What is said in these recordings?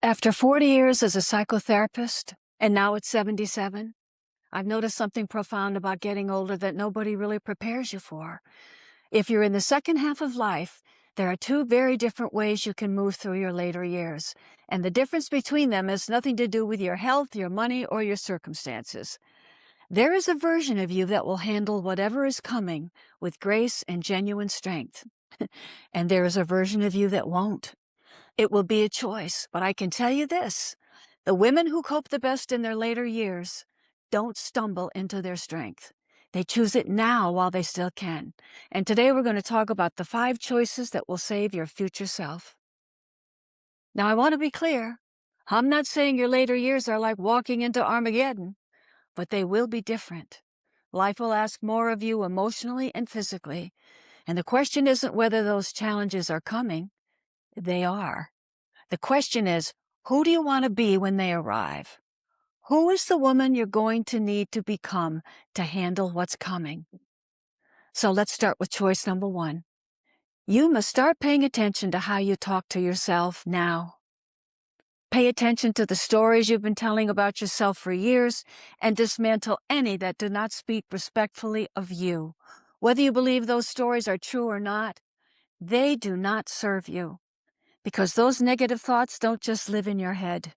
After 40 years as a psychotherapist, and now at 77, I've noticed something profound about getting older that nobody really prepares you for. If you're in the second half of life, there are two very different ways you can move through your later years, and the difference between them has nothing to do with your health, your money, or your circumstances. There is a version of you that will handle whatever is coming with grace and genuine strength, and there is a version of you that won't. It will be a choice, but I can tell you this. The women who cope the best in their later years don't stumble into their strength. They choose it now while they still can. And today we're going to talk about the 5 choices that will save your future self. Now, I want to be clear. I'm not saying your later years are like walking into Armageddon, but they will be different. Life will ask more of you emotionally and physically. And the question isn't whether those challenges are coming. They are. The question is, who do you want to be when they arrive? Who is the woman you're going to need to become to handle what's coming? So let's start with choice number 1. You must start paying attention to how you talk to yourself now. Pay attention to the stories you've been telling about yourself for years and dismantle any that do not speak respectfully of you. Whether you believe those stories are true or not, they do not serve you. Because those negative thoughts don't just live in your head.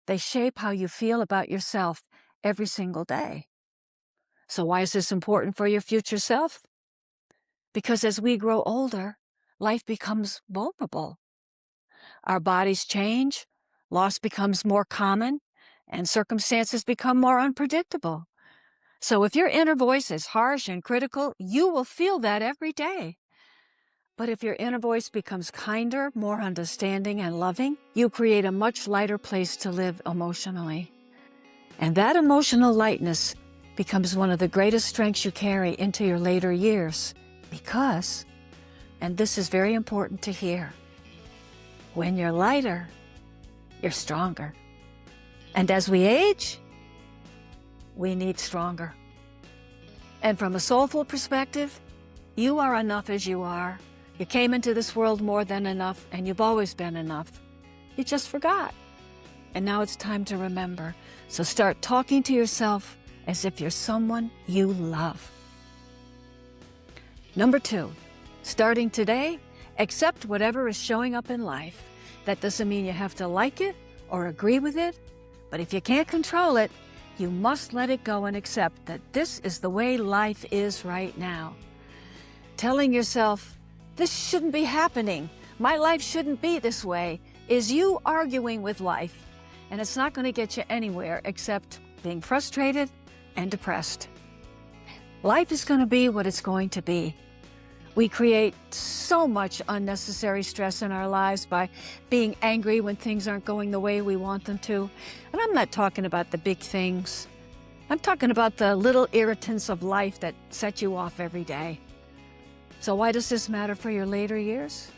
They shape how you feel about yourself every single day. So why is this important for your future self? Because as we grow older, life becomes vulnerable. Our bodies change, loss becomes more common, and circumstances become more unpredictable. So if your inner voice is harsh and critical, you will feel that every day. But if your inner voice becomes kinder, more understanding, and loving, you create a much lighter place to live emotionally. And that emotional lightness becomes one of the greatest strengths you carry into your later years because, and this is very important to hear, when you're lighter, you're stronger. And as we age, we need stronger. And from a soulful perspective, you are enough as you are. You came into this world more than enough, and you've always been enough. You just forgot. And now it's time to remember. So start talking to yourself as if you're someone you love. Number 2, starting today, accept whatever is showing up in life. That doesn't mean you have to like it or agree with it, but if you can't control it, you must let it go and accept that this is the way life is right now. Telling yourself, this shouldn't be happening, my life shouldn't be this way, is you arguing with life. And it's not going to get you anywhere except being frustrated and depressed. Life is going to be what it's going to be. We create so much unnecessary stress in our lives by being angry when things aren't going the way we want them to. And I'm not talking about the big things. I'm talking about the little irritants of life that set you off every day. So why does this matter for your later years?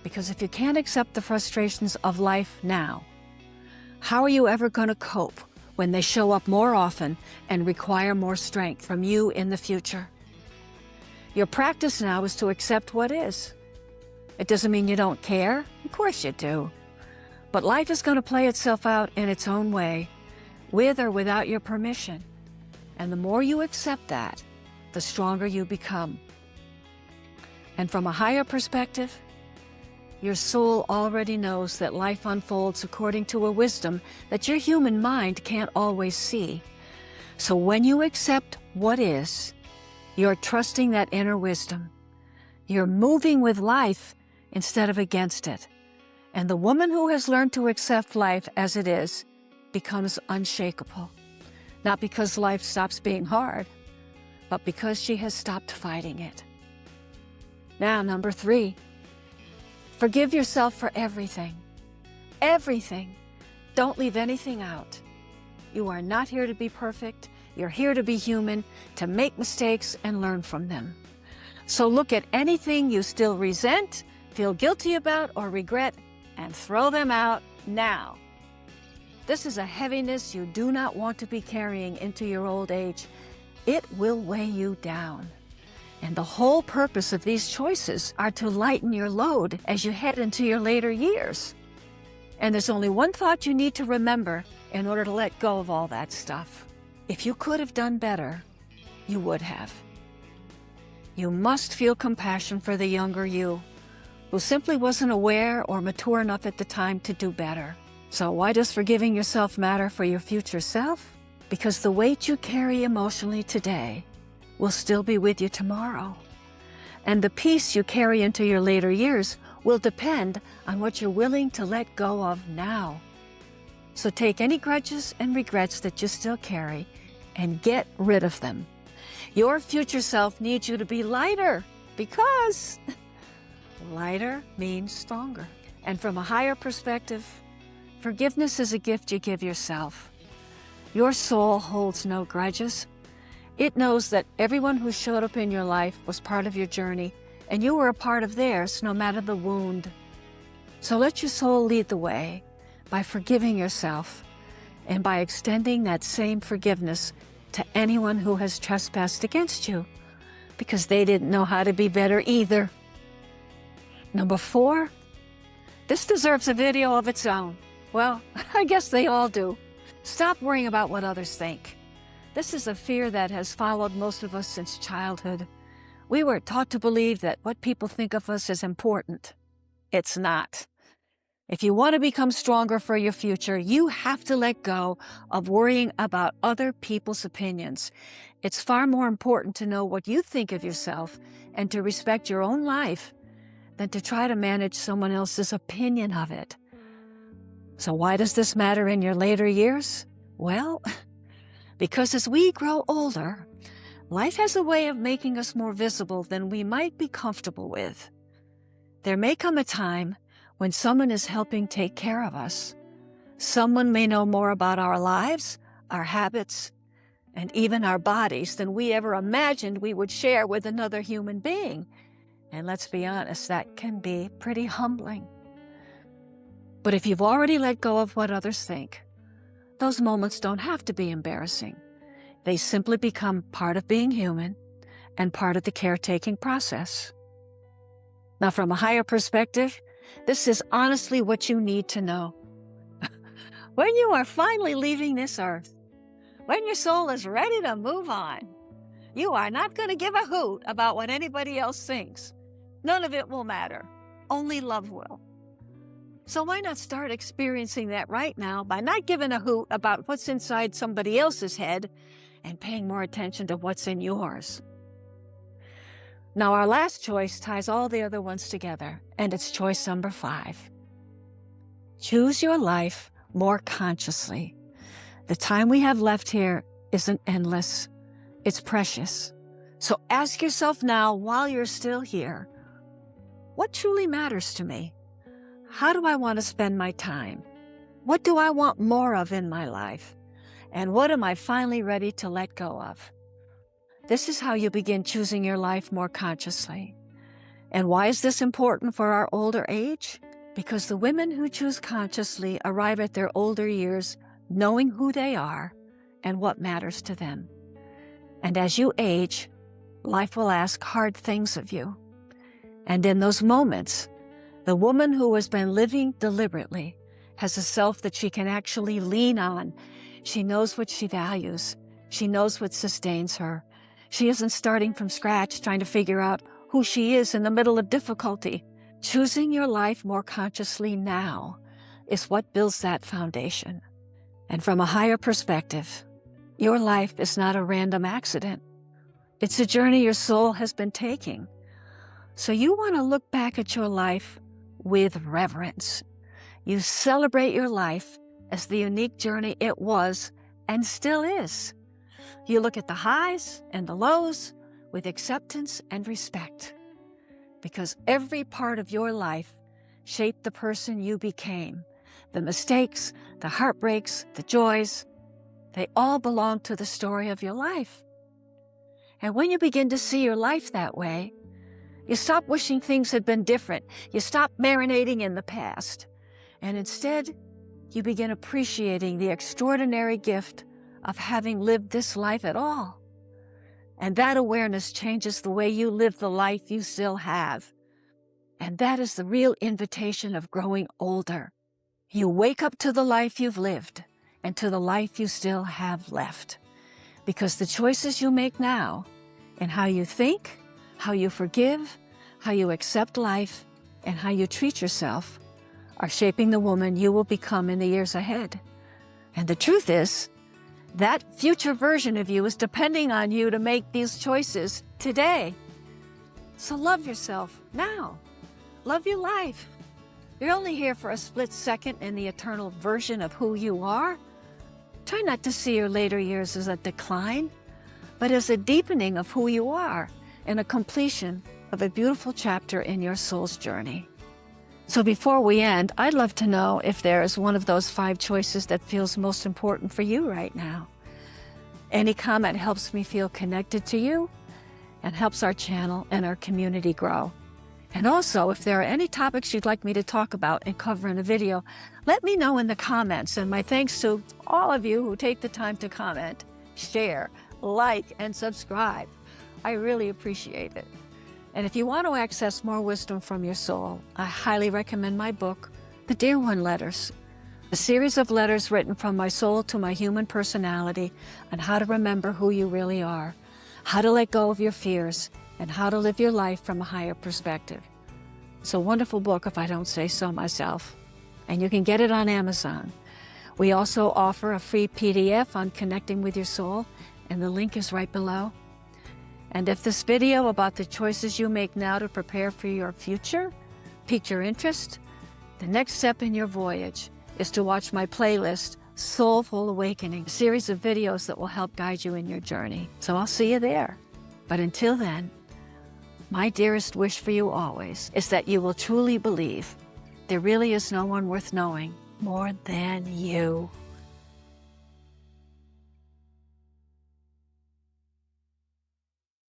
Because if you can't accept the frustrations of life now, how are you ever going to cope when they show up more often and require more strength from you in the future? Your practice now is to accept what is. It doesn't mean you don't care. Of course you do. But life is going to play itself out in its own way, with or without your permission. And the more you accept that, the stronger you become. And from a higher perspective, your soul already knows that life unfolds according to a wisdom that your human mind can't always see. So when you accept what is, you're trusting that inner wisdom. You're moving with life instead of against it. And the woman who has learned to accept life as it is becomes unshakable. Not because life stops being hard, but because she has stopped fighting it. Now, number 3, forgive yourself for everything. Everything. Don't leave anything out. You are not here to be perfect. You're here to be human, to make mistakes and learn from them. So look at anything you still resent, feel guilty about, or regret, and throw them out now. This is a heaviness you do not want to be carrying into your old age. It will weigh you down. And the whole purpose of these choices are to lighten your load as you head into your later years. And there's only one thought you need to remember in order to let go of all that stuff. If you could have done better, you would have. You must feel compassion for the younger you, who simply wasn't aware or mature enough at the time to do better. So why does forgiving yourself matter for your future self? Because the weight you carry emotionally today will still be with you tomorrow. And the peace you carry into your later years will depend on what you're willing to let go of now. So take any grudges and regrets that you still carry and get rid of them. Your future self needs you to be lighter, because lighter means stronger. And from a higher perspective, forgiveness is a gift you give yourself. Your soul holds no grudges. It knows that everyone who showed up in your life was part of your journey, and you were a part of theirs, no matter the wound. So let your soul lead the way by forgiving yourself and by extending that same forgiveness to anyone who has trespassed against you, because they didn't know how to be better either. Number 4, this deserves a video of its own. Well, I guess they all do. Stop worrying about what others think. This is a fear that has followed most of us since childhood. We were taught to believe that what people think of us is important. It's not. If you want to become stronger for your future, you have to let go of worrying about other people's opinions. It's far more important to know what you think of yourself and to respect your own life than to try to manage someone else's opinion of it. So why does this matter in your later years? Well, because as we grow older, life has a way of making us more visible than we might be comfortable with. There may come a time when someone is helping take care of us. Someone may know more about our lives, our habits, and even our bodies than we ever imagined we would share with another human being. And let's be honest, that can be pretty humbling. But if you've already let go of what others think, those moments don't have to be embarrassing. They simply become part of being human and part of the caretaking process. Now, from a higher perspective, this is honestly what you need to know. When you are finally leaving this earth, when your soul is ready to move on, you are not going to give a hoot about what anybody else thinks. None of it will matter. Only love will. So why not start experiencing that right now by not giving a hoot about what's inside somebody else's head and paying more attention to what's in yours? Now, our last choice ties all the other ones together, and it's choice number 5. Choose your life more consciously. The time we have left here isn't endless. It's precious. So ask yourself now, while you're still here, what truly matters to me? How do I want to spend my time? What do I want more of in my life? And what am I finally ready to let go of? This is how you begin choosing your life more consciously. And why is this important for our older age? Because the women who choose consciously arrive at their older years knowing who they are and what matters to them. And as you age, life will ask hard things of you. And in those moments, the woman who has been living deliberately has a self that she can actually lean on. She knows what she values. She knows what sustains her. She isn't starting from scratch trying to figure out who she is in the middle of difficulty. Choosing your life more consciously now is what builds that foundation. And from a higher perspective, your life is not a random accident. It's a journey your soul has been taking. So you want to look back at your life with reverence. You celebrate your life as the unique journey it was and still is. You look at the highs and the lows with acceptance and respect, because every part of your life shaped the person you became. The mistakes, the heartbreaks, the joys, they all belong to the story of your life. And when you begin to see your life that way, you stop wishing things had been different. You stop marinating in the past. And instead, you begin appreciating the extraordinary gift of having lived this life at all. And that awareness changes the way you live the life you still have. And that is the real invitation of growing older. You wake up to the life you've lived and to the life you still have left. Because the choices you make now and how you think, how you forgive, how you accept life, and how you treat yourself are shaping the woman you will become in the years ahead. And the truth is, that future version of you is depending on you to make these choices today. So love yourself now. Love your life. You're only here for a split second in the eternal version of who you are. Try not to see your later years as a decline, but as a deepening of who you are and a completion of a beautiful chapter in your soul's journey. So before we end, I'd love to know if there is one of those 5 choices that feels most important for you right now. Any comment helps me feel connected to you and helps our channel and our community grow. And also, if there are any topics you'd like me to talk about and cover in a video, let me know in the comments. And my thanks to all of you who take the time to comment, share, like, and subscribe. I really appreciate it. And if you want to access more wisdom from your soul, I highly recommend my book, The Dear One Letters, a series of letters written from my soul to my human personality on how to remember who you really are, how to let go of your fears, and how to live your life from a higher perspective. It's a wonderful book if I don't say so myself, and you can get it on Amazon. We also offer a free PDF on connecting with your soul, and the link is right below. And if this video about the choices you make now to prepare for your future piqued your interest, the next step in your voyage is to watch my playlist, Soulful Awakening, a series of videos that will help guide you in your journey. So I'll see you there. But until then, my dearest wish for you always is that you will truly believe there really is no one worth knowing more than you.